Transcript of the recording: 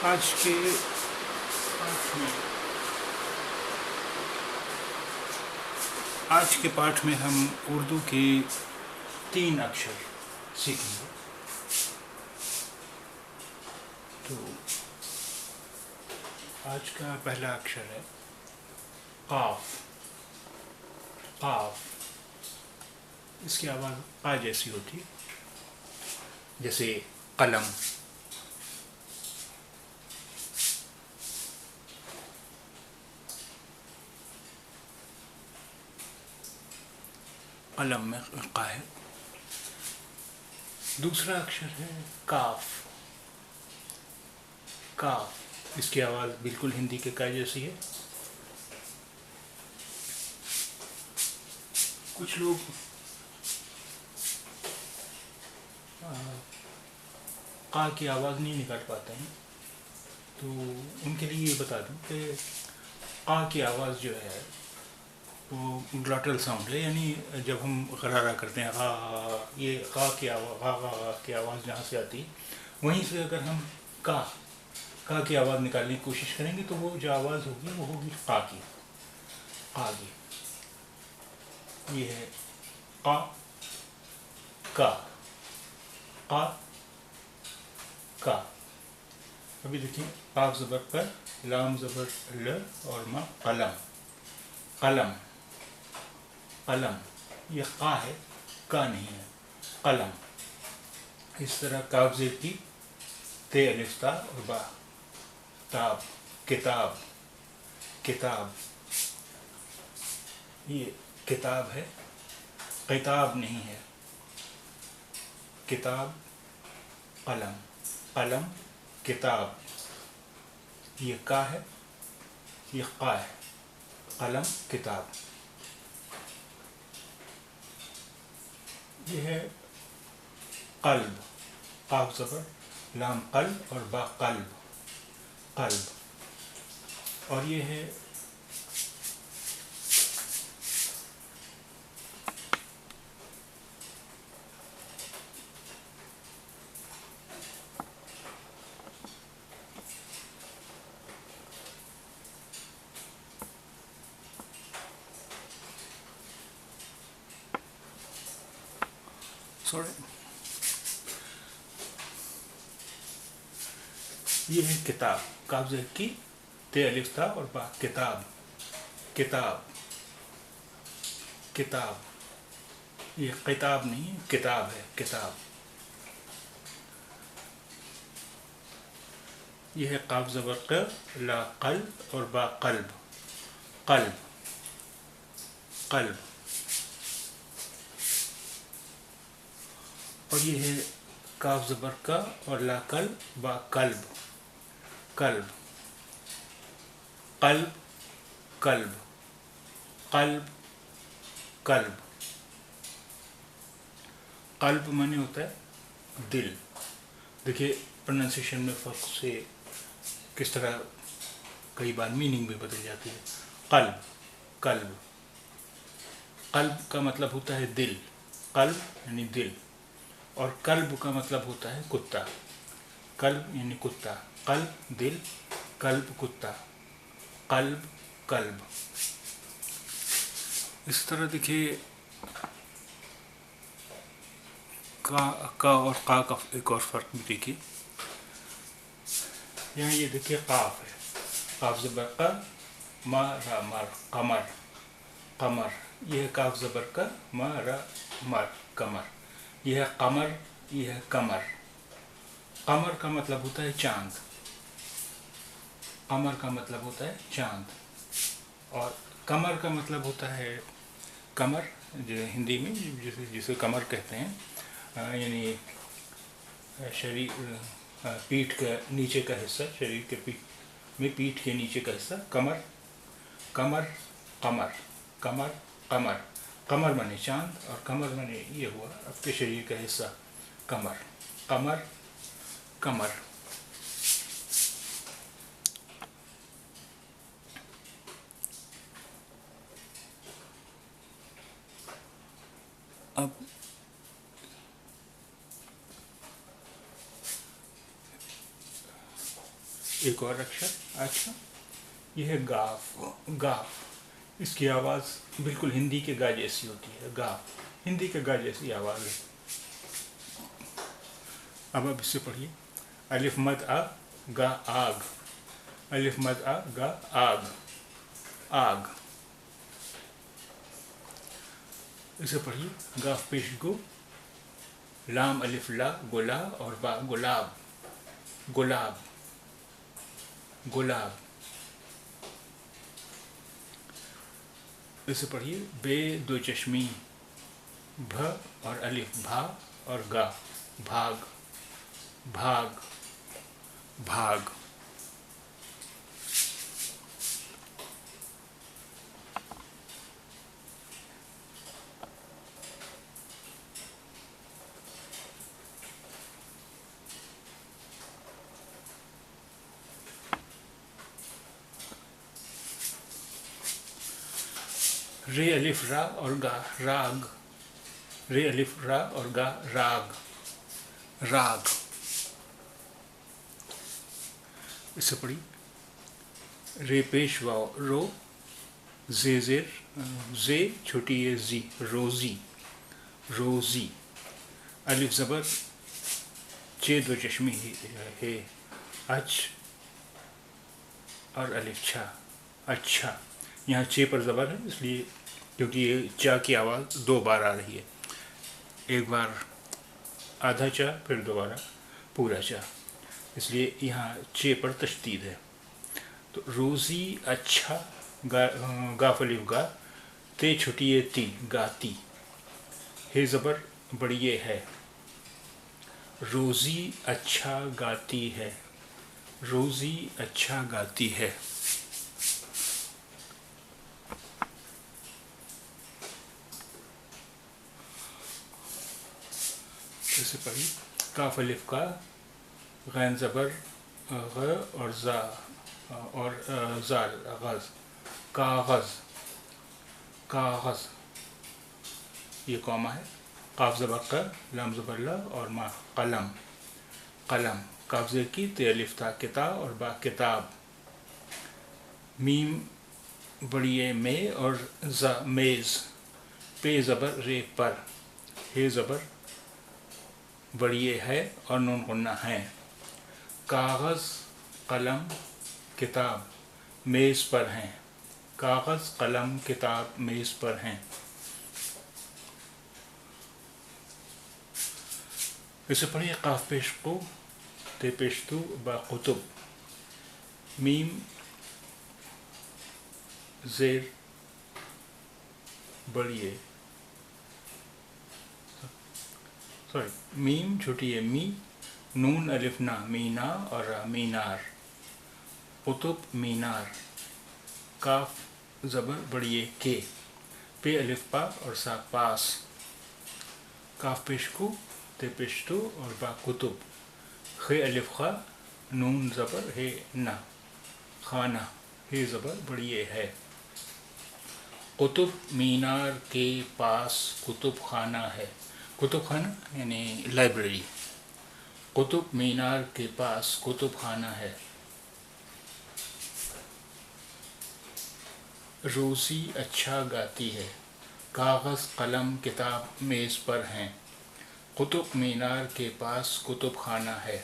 آج کے پاٹھ میں ہم اردو کے 3 اکشر سیکھیں گے. تو آج کا پہلا اکشر ہے قاف. قاف اس کی آواز قا جیسی ہوتی ہے، جیسے قلم. قلم میں قا ہے. دوسرا اکشر ہے کاف. کاف اس کی آواز بالکل ہندی کے کا جیسی ہے. کچھ لوگ قا کی آواز نہیں نکال پاتے ہیں، تو ان کے لیے یہ بتا دوں کہ قا کی آواز جو ہے وہ گلاٹل ساؤنڈ ہے، یعنی جب ہم غرارہ کرتے ہیں یہ قا کی آواز جہاں سے آتی ہے وہیں سے اگر ہم کا کی آواز نکالنے کی کوشش کریں گے تو وہ جو آواز ہوگی وہ ہوگی قا کی. قا کی یہ ہے قا کا قا کا. ابھی دیکھیں قاف زبر پر، لام زبر ل اور ما قلم. قلم قلم یہ قا ہے، کا نہیں ہے. قلم. اس طرح کاف زیر کی تے الف تا اور با. تاب کتاب. کتاب یہ کتاب ہے، کتاب نہیں ہے. کتاب قلم. قلم کتاب یہ کا ہے، یہ قا ہے. قلم کتاب. یہ ہے قلب. قاف زبر لام قلب اور با قلب. قلب. اور یہ ہے یہ ہے کتاب. کاف زیر کی تے الف تا اور با. کتاب. کتاب. کتاب یہ کتاب نہیں کتاب ہے. کتاب. یہ ہے قاف زبر ق لا قلب اور با قلب. قلب. قلب. اور یہ ہے کاف زبر کا اور لا قلب با قلب. قلب. قلب قلب. قلب قلب. قلب معنی ہوتا ہے دل. دیکھیے پروننسیشن میں فرق سے کس طرح کئی بار میننگ بھی بدل جاتی ہے. قلب. قلب. قلب کا مطلب ہوتا ہے دل. قلب یعنی دل. اور کلب کا مطلب ہوتا ہے کتا. کلب یعنی کتا. قلب دل، کلب کتا. قلب کلب. اس طرح دیکھیے کا اور قا کا ایک اور فرق بھی دیکھیے. یہاں یہ دیکھیے قاف ہے. قاف زبر کا ما را مر. قمر. قمر. یہ ہے کاف زبر کا ما را مر. قمر. یہ ہے قمر. یہ ہے قمر. قمر کا مطلب ہوتا ہے چاند. قمر کا مطلب ہوتا ہے چاند. اور قمر کا مطلب ہوتا ہے کمر، جو ہندی میں جسے کمر کہتے ہیں، یعنی شریر پیٹھ کا نیچے کا حصہ، شریر کے پیٹھ کے نیچے کا حصہ کمر. کمر قمر. کمر قمر. قمر مانے چاند اور کمر مانے یہ ہوا آپ کے شریر کا حصہ کمر. قمر کمر. اب ایک اور اکشر اچھا، یہ ہے گاف. گاف اس کی آواز بالکل ہندی کے گا جیسی ہوتی ہے. گاف ہندی کے گا جیسی آواز ہے. اب اس سے پڑھیے. الف مد آ گا آگ. الف مد آ گا آگ. آگ. اسے پڑھیے. گاف پیش گو. لام الف لا گلا اور با گلاب. گلاب. گلاب. اسے پڑھیے. بے دو چشمی. بھ اور الف بھا اور گا. بھاگ. بھاگ. بھاگ. رے الف را اور گا راگ. رے الف را اور گا راگ. راگ. اس سے پڑھی. رے پیش واو رو. زے زیر زے چھوٹی ہے زی. روزی. روزی. الف زبر چے دو چشمی ہے. اچ اور الف چھا. اچھا. یہاں چے پر زبر ہے اس لیے کیونکہ یہ چا کی آواز دو بار آ رہی ہے. ایک بار آدھا چا پھر دوبارہ پورا چا، اس لیے یہاں چے پر تشدید ہے. تو روزی اچھا. گاف الف گا. تے چھٹی ہے تی. گاتی. ہے زبر بڑی ہے. روزی اچھا گاتی ہے. روزی اچھا گاتی ہے. اسے پڑھی. کاف الف کا. غین زبر غ اور زا اور زال غز. کاغذ. کاغذ. یہ قوما ہے. قاف زبر کا. لام زبر لا اور ما. قلم. قلم. کاف زیر کی. تے الف تا کتا اور با کتاب. میم بڑی ہے میں اور زا میز. پے زبر رے پر. ہے زبر بڑی ہے اور نون غنہ ہے. کاغذ قلم کتاب میز پر ہیں. کاغذ قلم کتاب میز پر ہیں. اسے پڑھیے. قاف پیش کو. تے پیش تو با قطب. میم زیر بڑی ہے سوری میم چھوٹی ہے می. نون الف نا. مینا اور را. مینار. قطب مینار. کاف زبر بڑی ہے کے. پے الف پا اور سا پاس. کاف پیش کو. تے پیش تو اور با قطب. خے الف خا. نون زبر ہے نا. خانہ. ہے زبر بڑی ہے. قطب مینار کے پاس کتب خانہ ہے. کتب خانہ یعنی لائبریری. قطب مینار کے پاس کتب خانہ ہے. روزی اچھا گاتی ہے. کاغذ قلم کتاب میز پر ہیں. قطب مینار کے پاس کتب خانہ ہے.